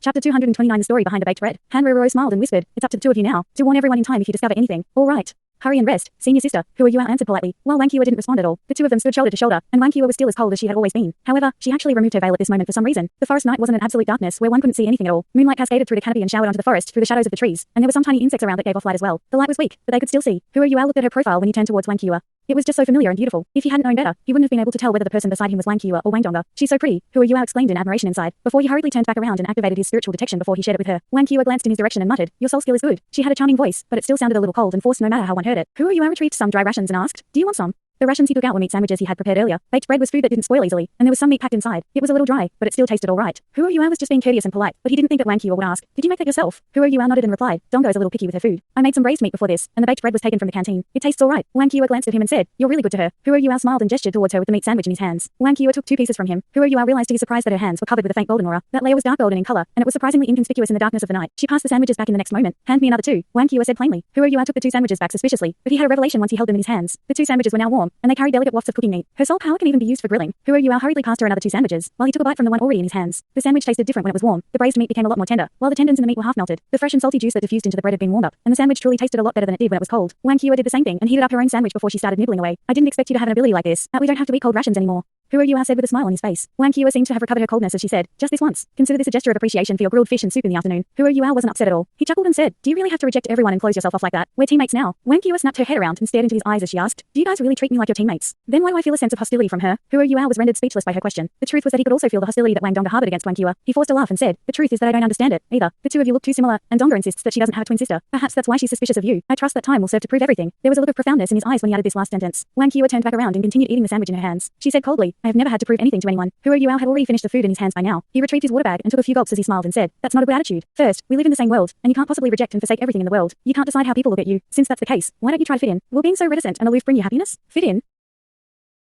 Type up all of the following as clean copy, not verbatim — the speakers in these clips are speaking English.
Chapter 229 The story behind the baked bread. Han Roro smiled and whispered, "It's up to the two of you now, to warn everyone in time if you discover anything. All right. Hurry and rest, senior sister, who are you?" answered politely. While Wang Qi didn't respond at all, the two of them stood shoulder to shoulder, and Wang Qi was still as cold as she had always been. However, she actually removed her veil at this moment for some reason. The forest night wasn't an absolute darkness where one couldn't see anything at all. Moonlight cascaded through the canopy and showered onto the forest through the shadows of the trees, and there were some tiny insects around that gave off light as well. The light was weak, but they could still see. Who are you? Looked at her profile when he turned towards Wang Qi. It was just so familiar and beautiful. If he hadn't known better, he wouldn't have been able to tell whether the person beside him was Wang Qi or Wang Donga. "She's so pretty." Who are you? Exclaimed in admiration inside, before he hurriedly turned back around and activated his spiritual detection before he shared it with her. Wang Qi glanced in his direction and muttered, "Your soul skill is good." She had a charming voice, but it still sounded a little cold and forced no matter how one heard it. Who are you? Retrieved some dry rations and asked, "Do you want some?" The rations he took out were meat sandwiches he had prepared earlier. Baked bread was food that didn't spoil easily, and there was some meat packed inside. It was a little dry, but it still tasted all right. Who are you? Was just being courteous and polite, but he didn't think that Wang Qi would ask, "Did you make that yourself?" Who are you? Nodded and replied, "Dongo is a little picky with her food. I made some braised meat before this, and the baked bread was taken from the canteen. It tastes all right." Wang Qi glanced at him and said, "You're really good to her." Who are you? Smiled and gestured towards her with the meat sandwich in his hands. Wang Qi took 2 pieces from him. Who are you? Realized to his surprise that her hands were covered with a faint golden aura. That layer was dark golden in color, and it was surprisingly inconspicuous in the darkness of the night. She passed the sandwiches back in the next moment. "Hand me another 2. Wang Qi said plainly. Who are you? Took the 2 sandwiches back suspiciously, but he had a revelation once he held them in his hands. The 2 sandwiches were now warm, and they carried delicate wafts of cooking meat. Her soul power can even be used for grilling. Who are you? Hurriedly passed her another 2 sandwiches, while he took a bite from the one already in his hands. The sandwich tasted different when it was warm. The braised meat became a lot more tender, while the tendons in the meat were half melted. The fresh and salty juice that diffused into the bread had been warmed up, and the sandwich truly tasted a lot better than it did when it was cold. Wang Qi did the same thing and heated up her own sandwich before she started nibbling away. "I didn't expect you to have an ability like this. We don't have to eat cold rations anymore." Who are you? Said with a smile on his face. Wang Qi seemed to have recovered her coldness as she said, "Just this once. Consider this a gesture of appreciation for your grilled fish and soup in the afternoon." Who are you? Wasn't upset at all. He chuckled and said, "Do you really have to reject everyone and close yourself off like that? We're teammates now." Wang Qi snapped her head around and stared into his eyes as she asked, "Do you guys really treat me like your teammates? Then why do I feel a sense of hostility from her?" Who are you? Was rendered speechless by her question. The truth was that he could also feel the hostility that Wang Donga harbored against Wang Qi. He forced a laugh and said, "The truth is that I don't understand it, either. The two of you look too similar, and Donga insists that she doesn't have a twin sister. Perhaps that's why she's suspicious of you. I trust that time will serve to prove everything." There was a look of profoundness in his eyes when he added this last sentence. Wang Qi turned back around and continued eating the sandwich in her hands. She said coldly, "I have never had to prove anything to anyone." Who are you? Had already finished the food in his hands by now. He retrieved his water bag and took a few gulps as he smiled and said, "That's not a good attitude. First, we live in the same world, and you can't possibly reject and forsake everything in the world. You can't decide how people look at you. Since that's the case, why don't you try to fit in? Will being so reticent and aloof bring you happiness? Fit in?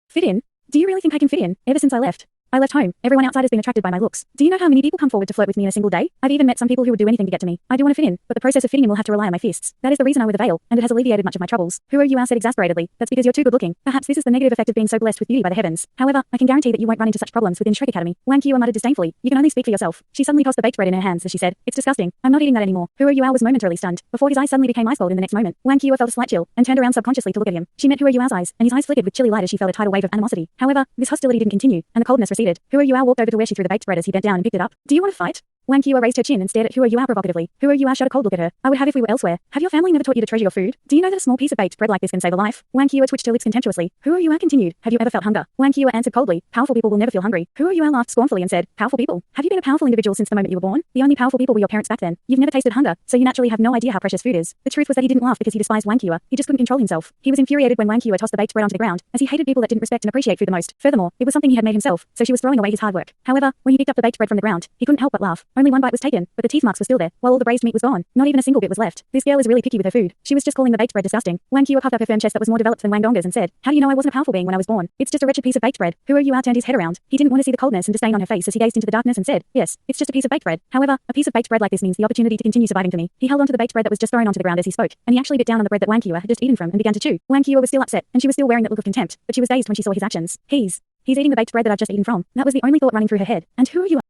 Fit in? Do you really think I can fit in? Ever since I left home, everyone outside has been attracted by my looks. Do you know how many people come forward to flirt with me in a single day? I've even met some people who would do anything to get to me. I do want to fit in, but the process of fitting in will have to rely on my fists. That is the reason I wear the veil, and it has alleviated much of my troubles." Who are you? Said exasperatedly. "That's because you're too good looking. Perhaps this is the negative effect of being so blessed with beauty by the heavens. However, I can guarantee that you won't run into such problems within Shrek Academy." Wang Qi muttered disdainfully, "You can only speak for yourself." She suddenly tossed the baked bread in her hands as she said, "It's disgusting. I'm not eating that anymore." Who are you? Was momentarily stunned, before his eyes suddenly became ice cold in the next moment. Wang Qi felt a slight chill, and turned around subconsciously to look at him. She met Who are you's eyes, and his eyes flickered with chilly light as she felt a tidal wave of animosity. However, this hostility didn't continue, and the coldness receded. Who are you? Walked over to where she threw the baked bread as he bent down and picked it up. "Do you want to fight?" Wang Qi raised her chin and stared at Who are you provocatively. Who are you? Shot a cold look at her. "I would have if we were elsewhere. Have your family never taught you to treasure your food? Do you know that a small piece of baked bread like this can save a life?" Wang Qi twitched her lips contemptuously. Who are you? Continued, "Have you ever felt hunger?" Wang Qi answered coldly, "Powerful people will never feel hungry." Who are you? Laughed scornfully and said, "Powerful people? Have you been a powerful individual since the moment you were born? The only powerful people were your parents back then. You've never tasted hunger, so you naturally have no idea how precious food is." The truth was that he didn't laugh because he despised Wang Qi. He just couldn't control himself. He was infuriated when Wang Qi tossed the baked bread onto the ground, as he hated people that didn't respect and appreciate food the most. Furthermore, it was something he had made himself, so she was throwing away his hard work. However, when he picked up the baked bread from the ground, he couldn't help but laugh. Only one bite was taken, but the teeth marks were still there, while all the braised meat was gone. Not even a single bit was left. This girl is really picky with her food. She was just calling the baked bread disgusting. Wang Qi puffed up her firm chest that was more developed than Wang Dong's and said, "How do you know I wasn't a powerful being when I was born? It's just a wretched piece of baked bread." Who are you? Turned his head around. He didn't want to see the coldness and disdain on her face as he gazed into the darkness and said, "Yes, it's just a piece of baked bread. However, a piece of baked bread like this means the opportunity to continue surviving for me." He held onto the baked bread that was just thrown onto the ground as he spoke, and he actually bit down on the bread that Wang Qi had just eaten from and began to chew. Wang Qi was still upset, and she was still wearing that look of contempt, but she was dazed when she saw his actions. He's eating the baked bread that I've just eaten from. That was the only thought running through her head. And who are you?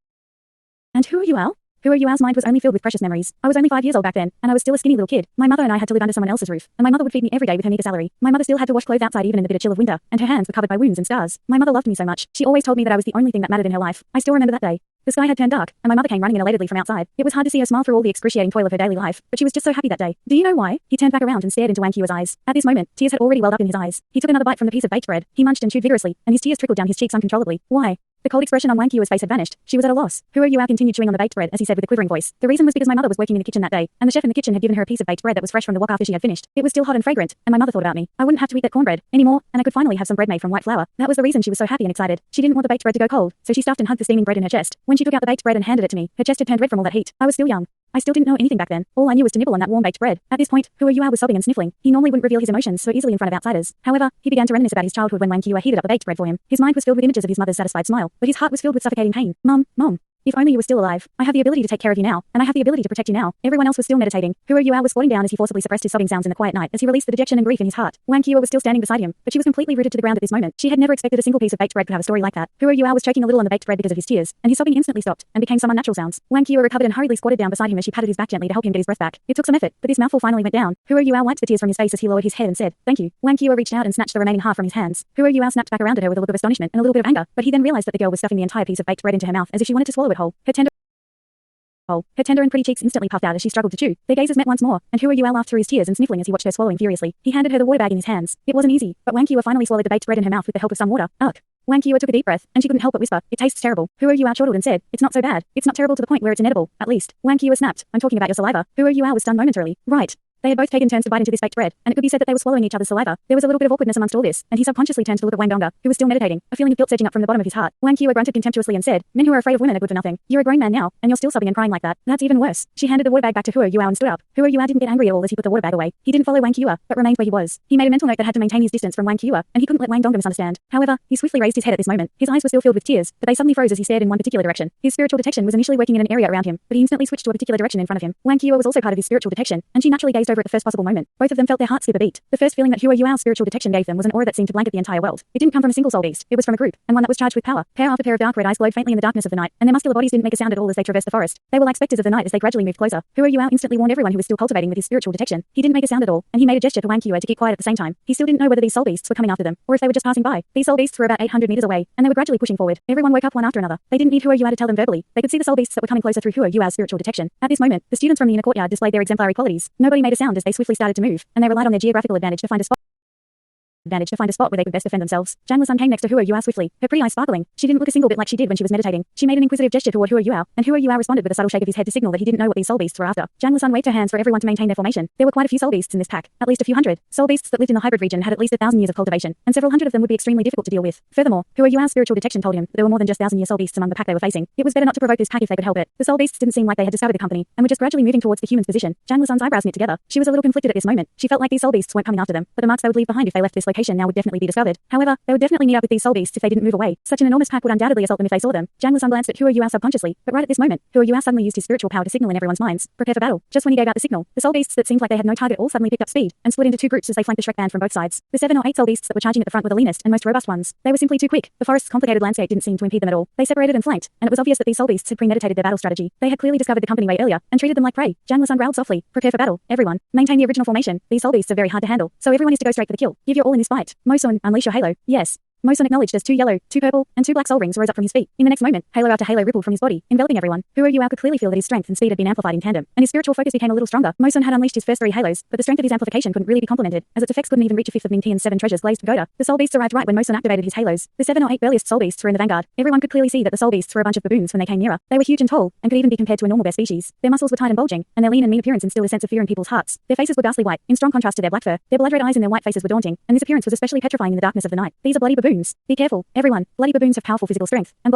And who are you, Al? Who are you's mind was only filled with precious memories. I was only 5 years old back then, and I was still a skinny little kid. My mother and I had to live under someone else's roof, and my mother would feed me every day with her meager salary. My mother still had to wash clothes outside even in the bitter chill of winter, and her hands were covered by wounds and scars. My mother loved me so much. She always told me that I was the only thing that mattered in her life. I still remember that day. The sky had turned dark, and my mother came running in elatedly from outside. It was hard to see her smile through all the excruciating toil of her daily life, but she was just so happy that day. Do you know why? He turned back around and stared into Wang Qi eyes. At this moment, tears had already welled up in his eyes. He took another bite from the piece of baked bread. He munched and chewed vigorously, and his tears trickled down his cheeks uncontrollably. Why? The cold expression on Wang Qi's face had vanished. She was at a loss. Who are you? Continued chewing on the baked bread as he said with a quivering voice. The reason was because my mother was working in the kitchen that day, and the chef in the kitchen had given her a piece of baked bread that was fresh from the wok after she had finished. It was still hot and fragrant, and my mother thought about me. I wouldn't have to eat that cornbread anymore, and I could finally have some bread made from white flour. That was the reason she was so happy and excited. She didn't want the baked bread to go cold, so she stuffed and hugged the steaming bread in her chest. When she took out the baked bread and handed it to me, her chest had turned red from all that heat. I was still young. I still didn't know anything back then. All I knew was to nibble on that warm baked bread. At this point, Who are you? Was sobbing and sniffling. He normally wouldn't reveal his emotions so easily in front of outsiders. However, he began to reminisce about his childhood when Wang Qi heated up the baked bread for him. His mind was filled with images of his mother's satisfied smile, but his heart was filled with suffocating pain. Mom. If only you were still alive. I have the ability to take care of you now, and I have the ability to protect you now. Everyone else was still meditating. Huo Yuao was squatting down as he forcibly suppressed his sobbing sounds in the quiet night as he released the dejection and grief in his heart. Wang Qiu was still standing beside him, but she was completely rooted to the ground at this moment. She had never expected a single piece of baked bread could have a story like that. Huo Yuao was choking a little on the baked bread because of his tears, and his sobbing instantly stopped and became some unnatural sounds. Wang Qiu recovered and hurriedly squatted down beside him as she patted his back gently to help him get his breath back. It took some effort, but this mouthful finally went down. Huo Yuao wiped the tears from his face as he lowered his head and said, "Thank you." Wang Qiu reached out and snatched the remaining half from his hands. Huo Yuao snapped back around at her with a look of astonishment and a little bit of anger, but he then realized that the girl was stuffing the entire piece of baked bread into her mouth as if she wanted to swallow it whole. Her tender and pretty cheeks instantly puffed out as she struggled to chew. Their gazes met once more, and Huo Yuao laughed through his tears and sniffling as he watched her swallowing furiously. He handed her the water bag in his hands. It wasn't easy, but Wang Qiu finally swallowed the baked bread in her mouth with the help of some water. Ugh. Wang Qiu took a deep breath, and she couldn't help but whisper, "It tastes terrible." Huo Yuao chortled and said, "It's not so bad. It's not terrible to the point where it's inedible, at least." Wang Qiu snapped, "I'm talking about your saliva." Huo Yuao was stunned momentarily. Right. They had both taken turns to bite into this baked bread, and it could be said that they were swallowing each other's saliva. There was a little bit of awkwardness amongst all this, and he subconsciously turned to look at Wang Donga, who was still meditating, a feeling of guilt surging up from the bottom of his heart. Wang Qiu grunted contemptuously and said, "Men who are afraid of women are good for nothing. You're a grown man now, and you're still sobbing and crying like that. That's even worse." She handed the water bag back to Huo Yuao and stood up. Huo Yuao didn't get angry at all as he put the water bag away. He didn't follow Wang Qiu, but remained where he was. He made a mental note that had to maintain his distance from Wang Qiu, and he couldn't let Wang Donga misunderstand. However, he swiftly raised his head at this moment. His eyes were still filled with tears, but they suddenly froze as he stared in one particular direction. His spiritual detection was initially working in an area around him, but he instantly switched to a particular direction in front of him. Wang Qiu was also part of his spiritual detection, and she naturally gazed over at the first possible moment. Both of them felt their hearts skip a beat. The first feeling that Huo Yuao's spiritual detection gave them was an aura that seemed to blanket the entire world. It didn't come from a single soul beast, it was from a group, and one that was charged with power. Pair after pair of dark red eyes glowed faintly in the darkness of the night, and their muscular bodies didn't make a sound at all as they traversed the forest. They were like specters of the night as they gradually moved closer. Huo Yuao instantly warned everyone who was still cultivating with his spiritual detection. He didn't make a sound at all, and he made a gesture to Wang Qiu to keep quiet at the same time. He still didn't know whether these soul beasts were coming after them, or if they were just passing by. These soul beasts were about 800 meters away, and they were gradually pushing forward. Everyone woke up one after another. They didn't need Huo Yuao to tell them verbally. They could see the soul beasts that were coming closer through Huo Yuao's spiritual detection. At this moment, the students from the inner courtyard displayed their exemplary qualities. Nobody made a sound as they swiftly started to move, and they relied on their geographical advantage to find a spot where they could best defend themselves. Janla-san came next to Huo Yuao swiftly, her pretty eyes sparkling. She didn't look a single bit like she did when she was meditating. She made an inquisitive gesture toward Huo Yuao, and Huo Yuao responded with a subtle shake of his head to signal that he didn't know what these soul beasts were after. Janla-san waved her hands for everyone to maintain their formation. There were quite a few soul beasts in this pack, at least a few hundred. Soul beasts that lived in the hybrid region had at least 1,000 years of cultivation, and several hundred of them would be extremely difficult to deal with. Furthermore, Huo Yuao's spiritual detection told him that there were more than just 1,000-year soul beasts among the pack they were facing. It was better not to provoke this pack if they could help it. The soul beasts didn't seem like they had discovered the company, and were just gradually moving towards the human's position. Janla-san's eyebrows knit together. She was a little conflicted at this moment. She felt like these soul beasts weren't coming after them, but the marks they would leave behind if they left this location now would definitely be discovered. However, they would definitely meet up with these soul beasts if they didn't move away. Such an enormous pack would undoubtedly assault them if they saw them. Janla-san glanced at Huo Yuao subconsciously, but right at this moment, Huo Yuao suddenly used his spiritual power to signal in everyone's minds, "Prepare for battle." Just when he gave out the signal, the soul beasts that seemed like they had no target all suddenly picked up speed and split into two groups as they flanked the Shrek band from both sides. The 7 or 8 soul beasts that were charging at the front were the leanest and most robust ones. They were simply too quick. The forest's complicated landscape didn't seem to impede them at all. They separated and flanked, and it was obvious that these soul beasts had premeditated their battle strategy. They had clearly discovered the company way earlier and treated them like prey. Janla-san growled softly, "Prepare for battle, everyone. Maintain the original formation. These soul beasts are very hard to handle, so everyone is to go straight for the kill. Give your all in this fight. Mosun, unleash your halo." "Yes." Mosun acknowledged as 2 yellow, 2 purple, and 2 black soul rings rose up from his feet. In the next moment, halo after halo rippled from his body, enveloping everyone. Huo Yuao could clearly feel that his strength and speed had been amplified in tandem, and his spiritual focus became a little stronger. Mosun had unleashed his first 3 halos, but the strength of his amplification couldn't really be complemented, as its effects couldn't even reach a fifth of Ning Tian's 7 treasures glazed pagoda. The soul beasts arrived right when Mosun activated his halos. The 7 or 8 burliest soul beasts were in the vanguard. Everyone could clearly see that the soul beasts were a bunch of baboons when they came nearer. They were huge and tall, and could even be compared to a normal bear species. Their muscles were tight and bulging, and their lean and mean appearance instilled a sense of fear in people's hearts. Their faces were ghastly white, in strong contrast to their black fur. Their blood red eyes and their white faces were daunting, and this appearance was especially petrifying in the darkness of the night. These are bloody baboons. Be careful, everyone. Bloody baboons have powerful physical strength, and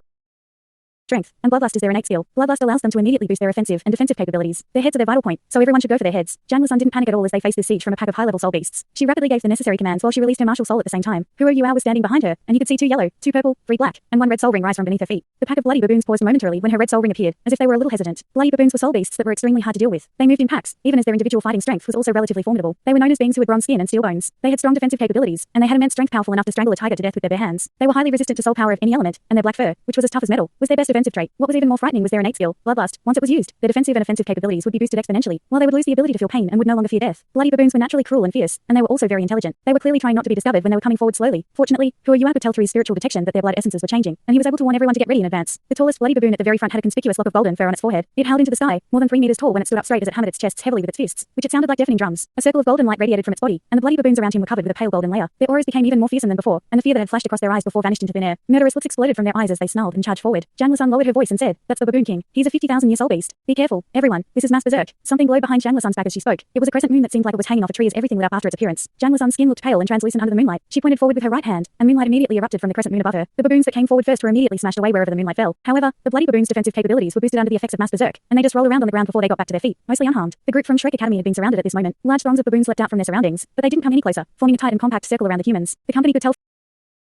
bloodlust is their innate skill. Bloodlust allows them to immediately boost their offensive and defensive capabilities. Their heads are their vital point, so everyone should go for their heads. Janla-san didn't panic at all as they faced this siege from a pack of high-level soul beasts. She rapidly gave the necessary commands while she released her martial soul at the same time. Huo Yuao was standing behind her, and he could see 2 yellow, 2 purple, 3 black, and 1 red soul ring rise from beneath her feet. The pack of bloody baboons paused momentarily when her red soul ring appeared, as if they were a little hesitant. Bloody baboons were soul beasts that were extremely hard to deal with. They moved in packs, even as their individual fighting strength was also relatively formidable. They were known as beings who had bronze skin and steel bones. They had strong defensive capabilities, and they had immense strength powerful enough to strangle a tiger to death with their bare hands. They were highly resistant to soul power of any element, and their black fur, which was as tough as metal, was their best defensive trait. What was even more frightening was their innate skill, bloodlust. Once it was used, their defensive and offensive capabilities would be boosted exponentially, while they would lose the ability to feel pain and would no longer fear death. Bloody baboons were naturally cruel and fierce, and they were also very intelligent. They were clearly trying not to be discovered when they were coming forward slowly. Fortunately, Huo Yuao could tell through his spiritual detection that their blood essences were changing, and he was able to warn everyone to get ready in advance. The tallest bloody baboon at the very front had a conspicuous lock of golden fur on its forehead. It howled into the sky, more than 3 meters tall when it stood up straight as it hammered its chest heavily with its fists, which it sounded like deafening drums. A circle of golden light radiated from its body, and the bloody baboons around him were covered with a pale golden layer. Their auras became even more fearsome than before, and the fear that had flashed across their eyes before vanished into thin air. Murderous looks exploded from their eyes as they snarled and charged forward. Janla-san lowered her voice and said, "That's the baboon king. He's a 50,000-year soul beast. Be careful, everyone. This is mass berserk." Something glowed behind Janla-san's back as she spoke. It was a crescent moon that seemed like it was hanging off a tree as everything lit up after its appearance. Janla-san's skin looked pale and translucent under the moonlight. She pointed forward with her right hand, and moonlight immediately erupted from the crescent moon above her. The baboons that came forward first were immediately smashed away wherever the moonlight fell. However, the bloody baboons' defensive capabilities were boosted under the effects of mass berserk, and they just rolled around on the ground before they got back to their feet, mostly unharmed. The group from Shrek Academy had been surrounded at this moment. Large throngs of baboons leapt out from their surroundings, but they didn't come any closer, forming a tight and compact circle around the humans. The company could tell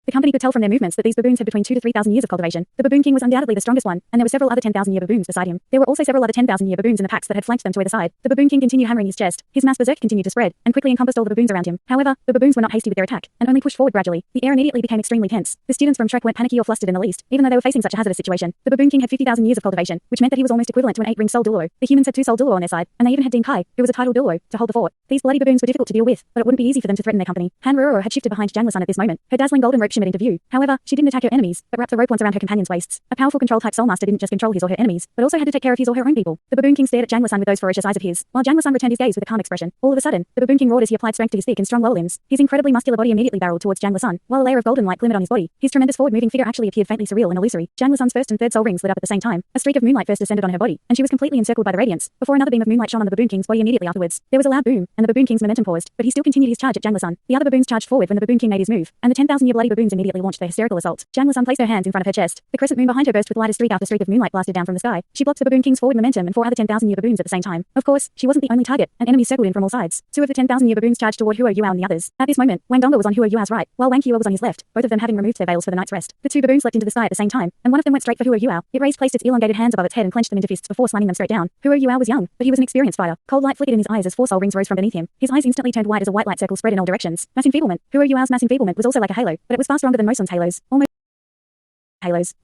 The company could tell from their movements that these baboons had between 2 to 3,000 years of cultivation. The baboon king was undoubtedly the strongest one, and there were several other 10,000-year baboons beside him. There were also several other 10,000-year baboons in the packs that had flanked them to either side. The baboon king continued hammering his chest. His mass berserk continued to spread, and quickly encompassed all the baboons around him. However, the baboons were not hasty with their attack, and only pushed forward gradually. The air immediately became extremely tense. The students from Shrek weren't panicky or flustered in the least, even though they were facing such a hazardous situation. The baboon king had 50,000 years of cultivation, which meant that he was almost equivalent to an 8-ringed soul Douluo. The humans had 2 soul Douluo on their side, and they even had Ding Kai, who was a title Douluo, to hold the fort. These bloody baboons were difficult to deal with, but it wouldn't be easy for them to threaten their company. Han had shifted behind Zhang Lisan at this moment. Her dazzling golden rope shimmered into view. However, she didn't attack her enemies, but wrapped the rope once around her companions' waists. A powerful control-type soulmaster didn't just control his or her enemies, but also had to take care of his or her own people. The baboon king stared at Zhang Lisan with those ferocious eyes of his, while Zhang Lisan returned his gaze with a calm expression. All of a sudden, the baboon king roared as he applied strength to his thick and strong lower limbs. His incredibly muscular body immediately barreled towards Zhang Lisan, while a layer of golden light glimmered on his body. His tremendous forward-moving figure actually appeared faintly surreal and illusory. Zhang Lisan's first and third soul rings lit up at the same time. A streak of moonlight first descended on her body, and she was completely encircled by the radiance, before another beam of moonlight shone on the baboon king's body immediately afterwards. There was a loud boom, and the baboon king's momentum paused, but he still continued his charge at Zhang Lisan. The other baboons charged forward when the baboon king made his move, and the 10,000-year bloody baboons immediately launched their hysterical assault. Zhang Lisan placed her hands in front of her chest. The crescent moon behind her burst with light as streak after streak of moonlight blasted down from the sky. She blocked the baboon king's forward momentum and 4 other 10,000-year baboons at the same time. Of course, she wasn't the only target, and enemies circled in from all sides. 2 of the 10,000-year baboons charged toward Huo Yuao and the others. At this moment, Wang Donga was on Huo Yuao's right, while Wang Qiwa was on his left, both of them having removed their veils for the night's rest. The 2 baboons leapt into the sky at the same time, and one of them went straight for Huo Yuao. It placed its elongated hands above its head and clenched them into fists before slamming them straight down. Huo Yuao was young, but he was an experienced fighter. Cold light flickered in his eyes as 4 soul rings rose from beneath him. His eyes instantly turned white as a white light circle spread in all directions. Mass enfeeblement. Huo Yuao's mass enfeeblement was also like a halo, but it was far stronger than Moson's halos.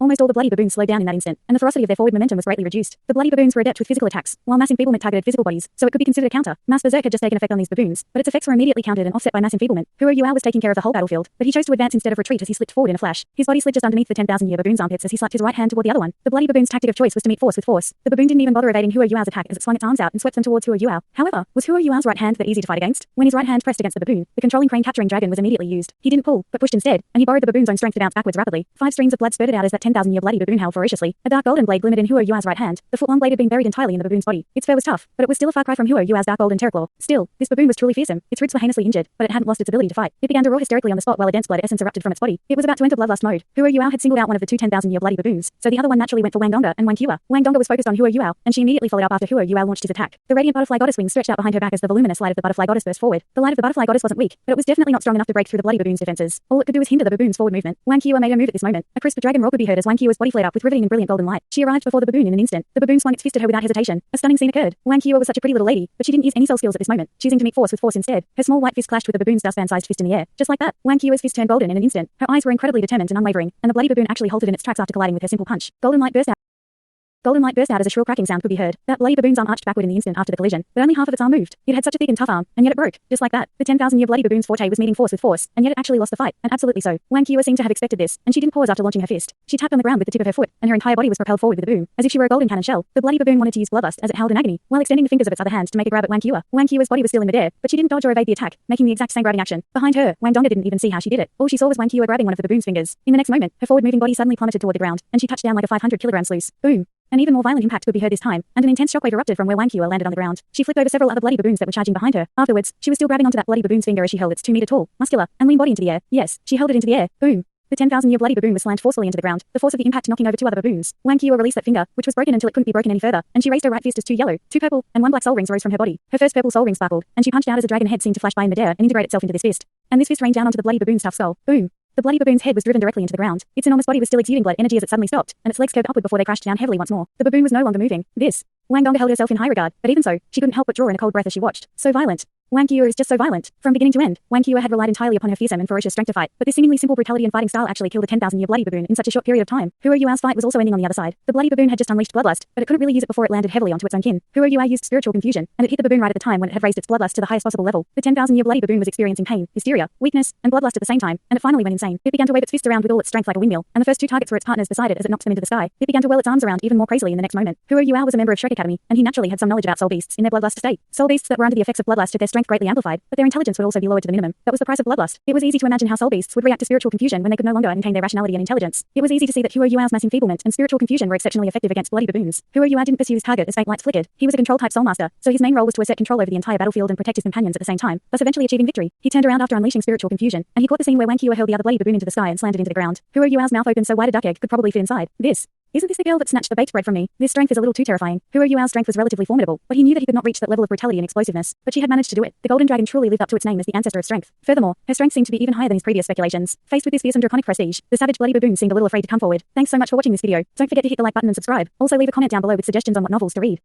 Almost all the bloody baboons slowed down in that instant, and the ferocity of their forward momentum was greatly reduced. The bloody baboons were adept with physical attacks, while mass enfeeblement targeted physical bodies, so it could be considered a counter. Mass berserk had just taken effect on these baboons, but its effects were immediately countered and offset by mass enfeeblement. Huo Yuao was taking care of the whole battlefield, but he chose to advance instead of retreat as he slipped forward in a flash. His body slid just underneath the 10,000-year baboon's armpits as he slapped his right hand toward the other one. The bloody baboon's tactic of choice was to meet force with force. The baboon didn't even bother evading Huo Yuao's attack as it swung its arms out and swept them towards Huo Yuao. However, was Huo Yuao's right hand that easy to fight against? When his right hand pressed against the baboon, the controlling crane capturing dragon was immediately used. He didn't pull, but pushed instead, and he borrowed the baboon's own strength to bounce backwards rapidly. 5 streams of blood spurted out as that 10,000-year bloody baboon howled ferociously. A dark golden blade glimmered in Huo Yuao's right hand. The foot-long blade had been buried entirely in the baboon's body. Its fur was tough, but it was still a far cry from Huo Yuao's dark golden terraclaw. Still, this baboon was truly fearsome. Its ribs were heinously injured, but it hadn't lost its ability to fight. It began to roar hysterically on the spot while a dense blood essence erupted from its body. It was about to enter bloodlust mode. Huo Yuao had singled out one of the 2 10,000-year bloody baboons, so the other one naturally went for Wang Donga and Wang Qiwa. Wang Donga was focused on Huo Yuao, and she immediately followed up after Huo Yuao launched his attack. The radiant butterfly goddess wings stretched out behind her back as the voluminous light of the butterfly goddess burst forward. The light of the butterfly goddess wasn't weak, but it was definitely not strong enough to break through the bloody baboon's defenses. All it could do was hinder the baboon's forward movement. Wang Qiwa made her move at this moment. A crisp dragon roar could be heard as Wang Qiwa's body flared up with riveting and brilliant golden light. She arrived before the baboon in an instant. The baboon swung its fist at her without hesitation. A stunning scene occurred. Wang Qiwa was such a pretty little lady, but she didn't use any soul skills at this moment, choosing to meet force with force instead. Her small white fist clashed with the baboon's dustpan-sized fist in the air. Just like that, Wang Qiwa's fist turned golden in an instant. Her eyes were incredibly determined and unwavering, and the bloody baboon actually halted in its tracks after colliding with her simple punch. Golden light burst out as a shrill cracking sound could be heard. That bloody baboon's arm arched backward in the instant after the collision, but only half of its arm moved. It had such a thick and tough arm, and yet it broke. Just like that, the 10,000-year bloody baboon's forte was meeting force with force, and yet it actually lost the fight, and absolutely so. Wang Qiwa seemed to have expected this, and she didn't pause after launching her fist. She tapped on the ground with the tip of her foot, and her entire body was propelled forward with the boom, as if she were a golden cannon shell. The bloody baboon wanted to use bloodlust as it howled in agony, while extending the fingers of its other hand to make a grab at Wang Qiwa. Wang Qiwa's body was still in midair, but she didn't dodge or evade the attack, making the exact same grabbing action. Behind her, Wang Donga didn't even see how she did it. All she saw was Wang Qiwa grabbing one of the baboon's fingers. In the next moment, her forward-moving body suddenly plummeted toward the ground, and she touched down like a 500-kilogram sluice. Boom! An even more violent impact could be heard this time, and an intense shockwave erupted from where Wang Qiwa landed on the ground. She flipped over several other bloody baboons that were charging behind her. Afterwards, she was still grabbing onto that bloody baboon's finger as she held its 2-meter-tall, muscular, and lean body into the air. Yes, she held it into the air. Boom! The 10,000-year bloody baboon was slammed forcefully into the ground, the force of the impact knocking over 2 other baboons. Wang Qiwa released that finger, which was broken until it couldn't be broken any further, and she raised her right fist as 2 yellow, 2 purple, and 1 black soul rings rose from her body. Her first purple soul ring sparkled, and she punched out as a dragon head seemed to flash by in midair and integrate itself into this fist. And this fist rained down onto the bloody baboon's tough skull. Boom! The bloody baboon's head was driven directly into the ground. Its enormous body was still exuding blood energy as it suddenly stopped, and its legs curved upward before they crashed down heavily once more. The baboon was no longer moving. Wang Donga held herself in high regard, but even so, she couldn't help but draw in a cold breath as she watched. So violent. Wang Qiwa is just so violent. From beginning to end, Wang Qiwa had relied entirely upon her fearsome and ferocious strength to fight, but this seemingly simple brutality and fighting style actually killed a 10,000-year bloody baboon in such a short period of time. Huo Yuao's fight was also ending on the other side. The bloody baboon had just unleashed bloodlust, but it couldn't really use it before it landed heavily onto its own kin. Huo Yuao used spiritual confusion, and it hit the baboon right at the time when it had raised its bloodlust to the highest possible level. The 10,000-year bloody baboon was experiencing pain, hysteria, weakness, and bloodlust at the same time, and it finally went insane. It began to wave its fists around with all its strength like a windmill, and the first 2 targets were its partners beside it as it knocked them into the sky. It began to whirl its arms around even more crazily in the next moment. Huo Yuao was a member of Shrek Academy, and he naturally had some knowledge about soul beasts in their bloodlust state. Soul beasts that were under the effects of bloodlust had their strength greatly amplified, but their intelligence would also be lowered to the minimum. That was the price of bloodlust. It was easy to imagine how soul beasts would react to spiritual confusion when they could no longer maintain their rationality and intelligence. It was easy to see that Huo Yuao's mass enfeeblement and spiritual confusion were exceptionally effective against bloody baboons. Huo Yuao didn't pursue his target as faint lights flickered. He was a control-type soulmaster, so his main role was to assert control over the entire battlefield and protect his companions at the same time, thus eventually achieving victory. He turned around after unleashing spiritual confusion, and he caught the scene where Wang Qiwa hurled the other bloody baboon into the sky and slammed it into the ground. Huo Yuao's mouth opened so wide a duck egg could probably fit inside. Isn't this the girl that snatched the baked bread from me? This strength is a little too terrifying. Yuao's strength was relatively formidable, but he knew that he could not reach that level of brutality and explosiveness. But she had managed to do it. The golden dragon truly lived up to its name as the ancestor of strength. Furthermore, her strength seemed to be even higher than his previous speculations. Faced with this fearsome draconic prestige, the savage bloody baboon seemed a little afraid to come forward. Thanks so much for watching this video. Don't forget to hit the like button and subscribe. Also leave a comment down below with suggestions on what novels to read.